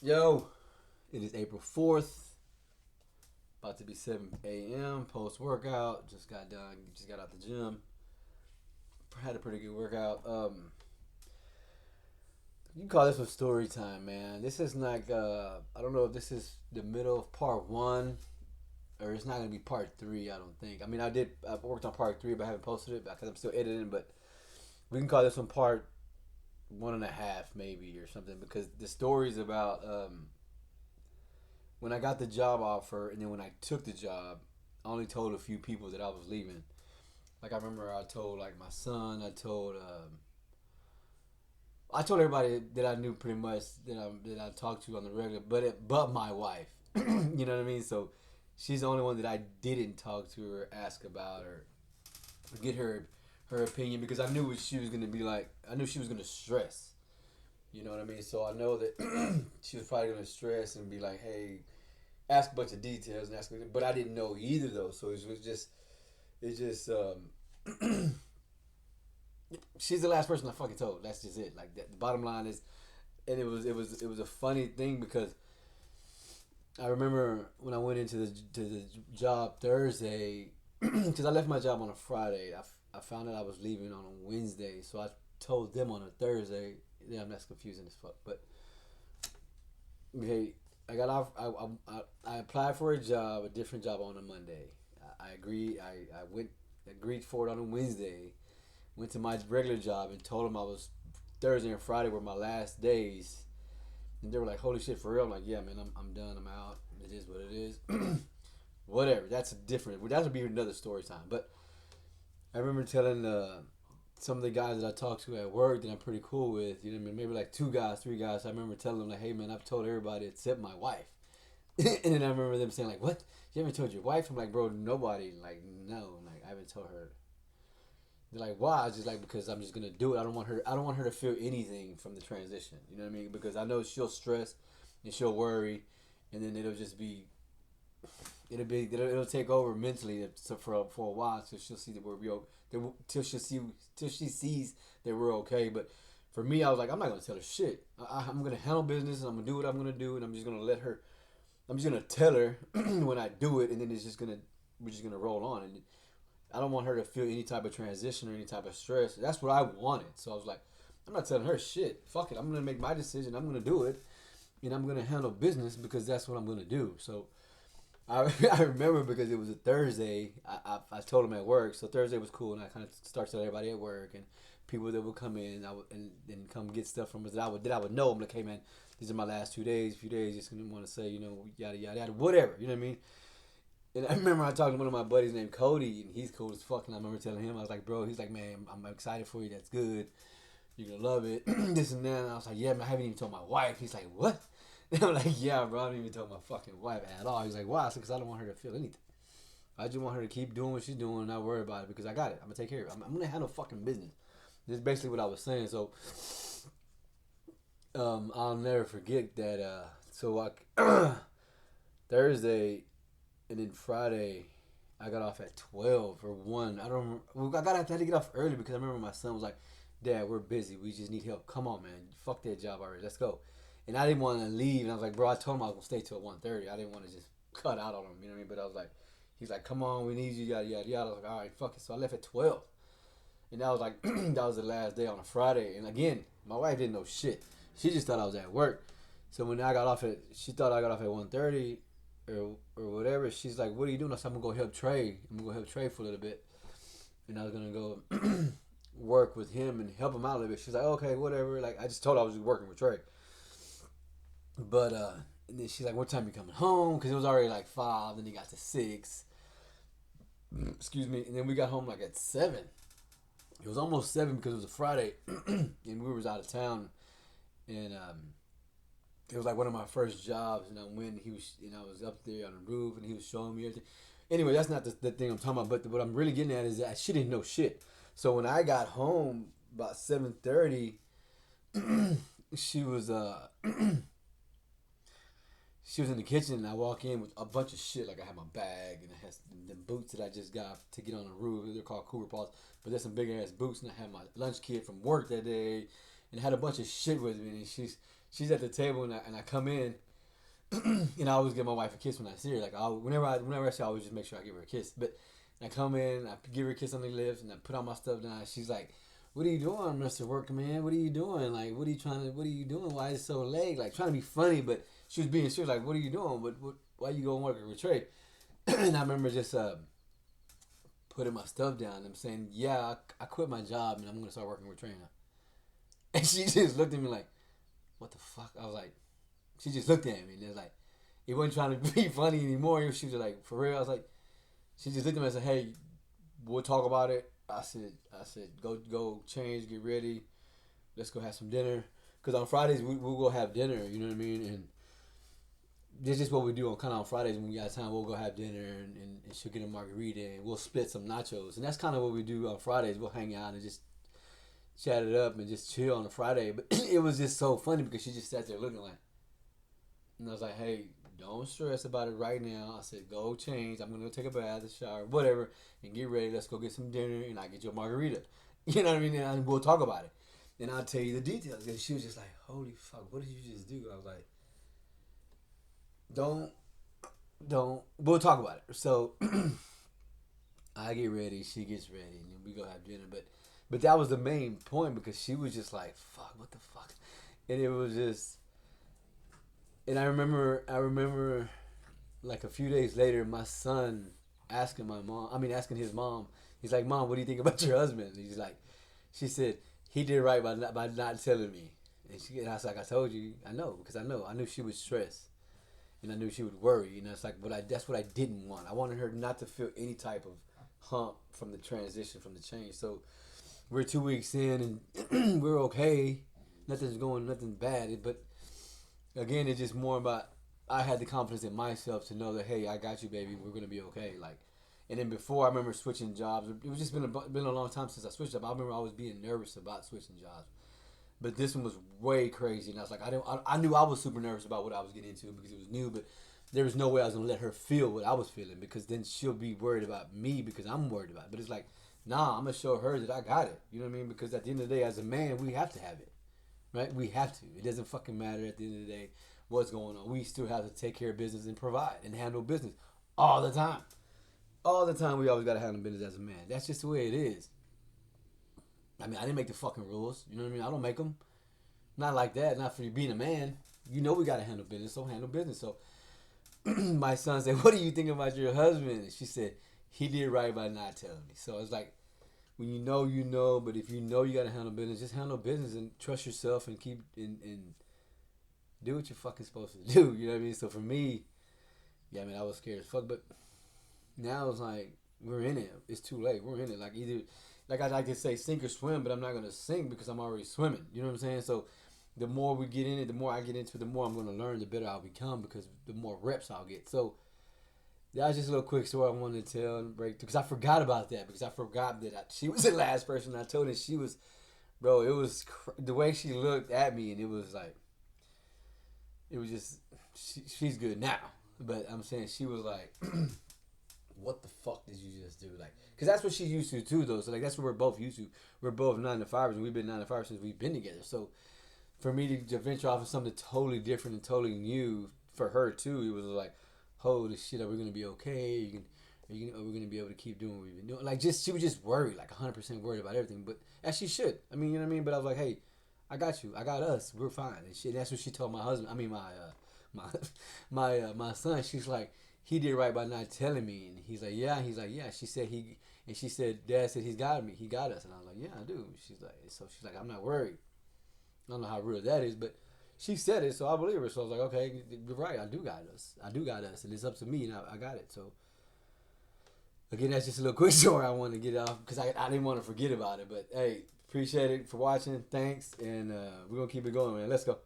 Yo, it is April 4th, about to be 7 a.m. post workout. Just got done, just got out the gym. Had a pretty good workout. You can call this one story time, man. This is like, I don't know if this is the middle of part one or it's not going to be part three, I don't think. I mean, I worked on part three, but I haven't posted it because I'm still editing, but we can call this one part one and a half, maybe, or something, because the story's about, when I got the job offer and then when I took the job, I only told a few people that I was leaving. Like I remember I told like my son, I told everybody that I knew pretty much that I talked to on the regular, but my wife, you know what I mean. So she's the only one that I didn't talk to or ask about or get her opinion because I knew what she was gonna be like. I knew she was gonna stress. You know what I mean? So I know that she was probably gonna stress and be like, "Hey, ask a bunch of details and ask me," but I didn't know either though. So it's just she's the last person I fucking told. That's just it. Like that. The bottom line is, and it was a funny thing because I remember when I went into the job Thursday because I left my job on a Friday. I found out I was leaving on a Wednesday, so I told them on a Thursday. Yeah, that's confusing as fuck. But hey, I got off. I applied for a job, a different job on a Monday. I agreed. I went agreed for it on a Wednesday. Went to my regular job and told them I was Thursday and Friday were my last days. And they were like, "Holy shit, for real?" I'm like, "Yeah, man, I'm done. I'm out. It is what it is. Whatever. That's different. That would be another story time." But I remember telling some of the guys that I talked to at work that I'm pretty cool with. You know what I mean? Maybe like two guys, three guys. I remember telling them like, "Hey, man, I've told everybody except my wife." And then I remember them saying like, "What? You haven't told your wife?" I'm like, "Bro, nobody. Like, no. Like, I haven't told her." They're like, "Why?" I was just like, "Because I'm just gonna do it. I don't want her. I don't want her to feel anything from the transition. You know what I mean? Because I know she'll stress and she'll worry, and then it'll take over mentally for a while. So she'll see that till she sees that we're okay. But for me, I was like, I'm not gonna tell her shit. I'm gonna handle business and I'm gonna do what I'm gonna do, and I'm just gonna let her. I'm just gonna tell her when I do it, and then we're just gonna roll on. And I don't want her to feel any type of transition or any type of stress. That's what I wanted. So I was like, I'm not telling her shit. Fuck it. I'm gonna make my decision. I'm gonna do it, and I'm gonna handle business because that's what I'm gonna do. So I remember because it was a Thursday. I told him at work. So Thursday was cool, and I kind of started telling everybody at work and people that would come in. And come get stuff from us that I would know. I'm like, hey man, these are my last 2 days, few days. Just gonna want to say, yada yada yada, whatever. You know what I mean? And I remember I talked to one of my buddies named Cody, and he's cool as fuck. And I remember telling him, I was like, bro, he's like, man, I'm excited for you. That's good. You're gonna love it. This and that. And I was like, yeah, man, I haven't even told my wife. He's like, what? And I'm like, yeah, bro, I haven't even told my fucking wife at all. He's like, why? I said, because I don't want her to feel anything. I just want her to keep doing what she's doing and not worry about it because I got it. I'm gonna take care of it. I'm gonna handle fucking business. This is basically what I was saying. So, I'll never forget that. So I Thursday and then Friday, I got off at 12 or 1. I don't remember. Well, I had to get off early because I remember my son was like, Dad, we're busy. We just need help. Come on, man. Fuck that job already. Let's go. And I didn't want to leave. And I was like, bro, I told him I was going to stay till 1:30. I didn't want to just cut out on him. You know what I mean? But I was like, he's like, come on, we need you, yada, yada, yada. I was like, all right, fuck it. So I left at 12. And that was like, that was the last day on a Friday. And again, my wife didn't know shit. She just thought I was at work. So when I got off she thought I got off at 1:30 or whatever. She's like, "What are you doing?" I said, "I'm gonna go help Trey. I'm gonna go help Trey for a little bit." And I was gonna go work with him and help him out a little bit. She's like, "Okay, whatever." Like I just told her I was working with Trey. But and then she's like, "What time you coming home?" Because it was already like 5. Then he got to 6. Excuse me. And then we got home like at 7. It was almost 7 because it was a Friday, and we was out of town. And it was like one of my first jobs, and I went. I was up there on the roof, and he was showing me everything. Anyway, that's not the thing I'm talking about. But what I'm really getting at is that she didn't know shit. So when I got home about 7:30, she was she was in the kitchen, and I walk in with a bunch of shit. Like I had my bag, and I had the boots that I just got to get on the roof. They're called Cooper Paws, but there's some big ass boots, and I had my lunch kit from work that day, and I had a bunch of shit with me. And she's at the table and I come in and I always give my wife a kiss when I see her. Like whenever I see her, I always just make sure I give her a kiss. But I come in, I give her a kiss on the lips, and I put all my stuff down. She's like, "What are you doing, Mr. Workman? What are you doing? Like, what are you doing? Why is it so late?" Like trying to be funny, but she was being serious. Like, "What are you doing? Why you going to work at Trey?" And I remember just putting my stuff down. I'm saying, "Yeah, I quit my job and I'm gonna start working with Trey now." And she just looked at me like, "What the fuck?" I was like, she just looked at me and it was like, it wasn't trying to be funny anymore. She was like, "For real?" I was like, she just looked at me and said, "Hey, we'll talk about it." I said, go change, get ready, let's go have some dinner. Cause on Fridays we'll go have dinner. You know what I mean? And this is what we do on Fridays when we got time. We'll go have dinner and she'll get a margarita and we'll split some nachos. And that's kind of what we do on Fridays. We'll hang out and just chat it up and just chill on a Friday. But it was just so funny because she just sat there looking like, and I was like, "Hey, don't stress about it right now." I said, "Go change. I'm gonna go take a bath, a shower, whatever, and get ready. Let's go get some dinner, and I get you a margarita." You know what I mean? And we'll talk about it, and I'll tell you the details. And she was just like, "Holy fuck, what did you just do?" I was like, "Don't. We'll talk about it." So I get ready, she gets ready, and then we go have dinner. But that was the main point because she was just like, "Fuck, what the fuck," and it was just. And I remember, like a few days later, my son asking his mom. He's like, "Mom, what do you think about your husband?" And he's like, she said, "He did right by not telling me." And I was like, "I told you, I know, because I knew she was stressed, and I knew she would worry, and it's like, that's what I didn't want. I wanted her not to feel any type of hump from the transition, from the change. So we're 2 weeks in, and we're okay. Nothing bad, but." Again, it's just more about I had the confidence in myself to know that, hey, I got you, baby. We're gonna be okay. Like, and then before I remember switching jobs. It was just been a long time since I switched up. I remember always being nervous about switching jobs, but this one was way crazy. And I was like, I knew I was super nervous about what I was getting into because it was new, but there was no way I was gonna let her feel what I was feeling because then she'll be worried about me because I'm worried about it. But it's like, nah, I'm gonna show her that I got it. You know what I mean? Because at the end of the day, as a man, we have to have it. Right? We have to. It doesn't fucking matter at the end of the day what's going on. We still have to take care of business and provide and handle business all the time. All the time, we always got to handle business as a man. That's just the way it is. I mean, I didn't make the fucking rules. You know what I mean? I don't make them. Not like that. Not for you being a man. You know we got to handle business, so handle business. So my son said, "What do you think about your husband?" And she said, "He did right by not telling me." So it's like, when you know, you know. But if you know you got to handle business, just handle business and trust yourself and keep and do what you're fucking supposed to do. You know what I mean? So for me, yeah, I mean, I was scared as fuck. But now it's like, we're in it. It's too late. We're in it. Like, either, like I like to say, sink or swim, but I'm not going to sink because I'm already swimming. You know what I'm saying? So the more we get in it, the more I get into it, the more I'm going to learn, the better I'll become because the more reps I'll get. So that was just a little quick story I wanted to tell and break through because I forgot about that because I forgot that she was the last person I told, and she was, bro, it was the way she looked at me, and it was like, it was just, she's good now, but I'm saying she was like, "What the fuck did you just do?" Like, because that's what she's used to too, though. So like, that's what we're both used to. We're both 9 to 5ers, and we've been 9 to 5 since we've been together. So for me to venture off of something totally different and totally new for her too, it was like, holy shit, are we gonna be okay? Are we gonna be able to keep doing what we've been doing? Like, just she was just worried, like 100% worried about everything. But as she should. I mean, you know what I mean. But I was like, hey, I got you. I got us. We're fine. And shit. That's what she told my husband. I mean, my my son. She's like, he did right by not telling me. And he's like, yeah. He's like, yeah. She said he. And she said, Dad said he's got me. He got us. And I was like, yeah, I do. She's like, I'm not worried. I don't know how real that is, but she said it, so I believe her. So I was like, okay, you're right. I do got us. And it's up to me, and I got it. So again, that's just a little quick story I wanted to get off because I didn't want to forget about it. But hey, appreciate it for watching. Thanks, and we're gonna keep it going, man. Let's go.